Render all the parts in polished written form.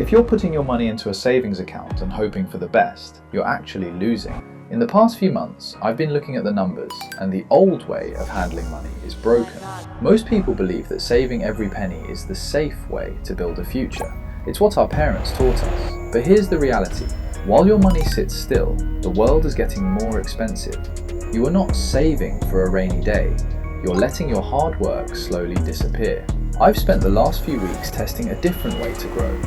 If you're putting your money into a savings account and hoping for the best, you're actually losing. In the past few months, I've been looking at the numbers, and the old way of handling money is broken. Most people believe that saving every penny is the safe way to build a future. It's what our parents taught us. But here's the reality. While your money sits still, the world is getting more expensive. You are not saving for a rainy day. You're letting your hard work slowly disappear. I've spent the last few weeks testing a different way to grow.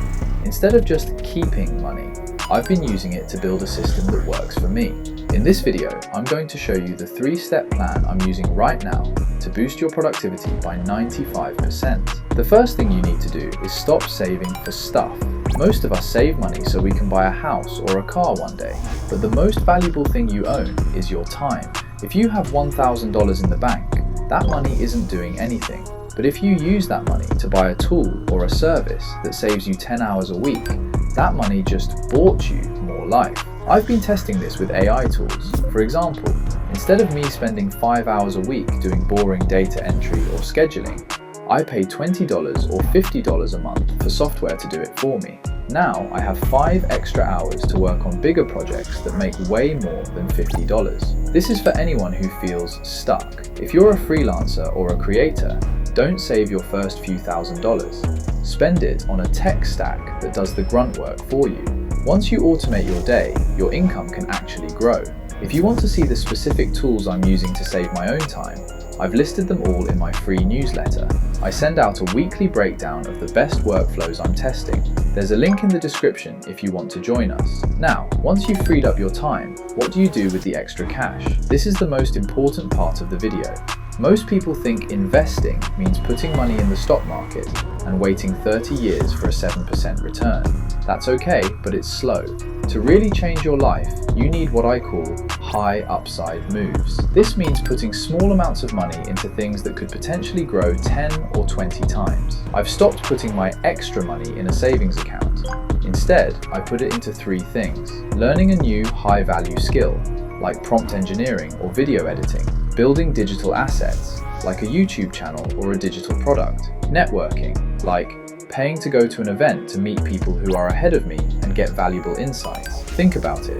Instead of just keeping money, I've been using it to build a system that works for me. In this video, I'm going to show you the 3-step plan I'm using right now to boost your productivity by 95%. The first thing you need to do is stop saving for stuff. Most of us save money so we can buy a house or a car one day, but the most valuable thing you own is your time. If you have $1,000 in the bank, that money isn't doing anything. But if you use that money to buy a tool or a service that saves you 10 hours a week, that money just bought you more life. I've been testing this with AI tools. For example, instead of me spending 5 hours a week doing boring data entry or scheduling, I pay $20 or $50 a month for software to do it for me. Now I have 5 extra hours to work on bigger projects that make way more than $50. This is for anyone who feels stuck. If you're a freelancer or a creator, don't save your first few $1,000s. Spend it on a tech stack that does the grunt work for you. Once you automate your day, your income can actually grow. If you want to see the specific tools I'm using to save my own time, I've listed them all in my free newsletter. I send out a weekly breakdown of the best workflows I'm testing. There's a link in the description if you want to join us. Now, once you've freed up your time, what do you do with the extra cash? This is the most important part of the video. Most people think investing means putting money in the stock market and waiting 30 years for a 7% return. That's okay, but it's slow. To really change your life, you need what I call high upside moves. This means putting small amounts of money into things that could potentially grow 10 or 20 times. I've stopped putting my extra money in a savings account. Instead, I put it into 3 things. Learning a new high-value skill, like prompt engineering or video editing. Building digital assets, like a YouTube channel or a digital product. Networking, like paying to go to an event to meet people who are ahead of me and get valuable insights. Think about it.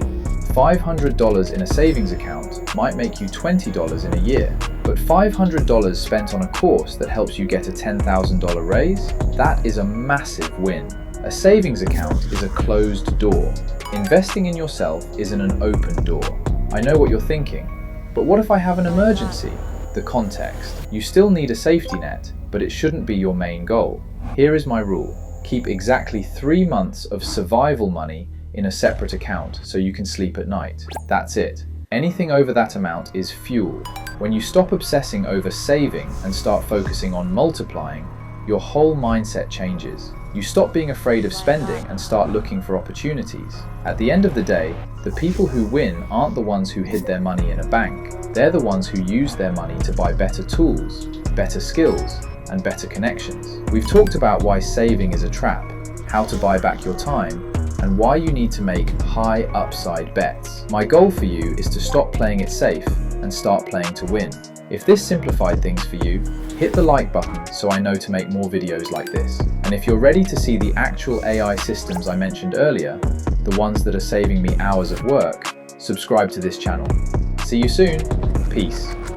$500 in a savings account might make you $20 in a year, but $500 spent on a course that helps you get a $10,000 raise? That is a massive win. A savings account is a closed door. Investing in yourself isn't an open door. I know what you're thinking. But what if I have an emergency? The context. You still need a safety net, but it shouldn't be your main goal. Here is my rule. Keep exactly 3 months of survival money in a separate account so you can sleep at night. That's it. Anything over that amount is fuel. When you stop obsessing over saving and start focusing on multiplying, your whole mindset changes. You stop being afraid of spending and start looking for opportunities. At the end of the day, the people who win aren't the ones who hid their money in a bank. They're the ones who use their money to buy better tools, better skills, and better connections. We've talked about why saving is a trap, how to buy back your time, and why you need to make high upside bets. My goal for you is to stop playing it safe and start playing to win. If this simplified things for you, hit the like button so I know to make more videos like this. And if you're ready to see the actual AI systems I mentioned earlier, the ones that are saving me hours of work, subscribe to this channel. See you soon. Peace.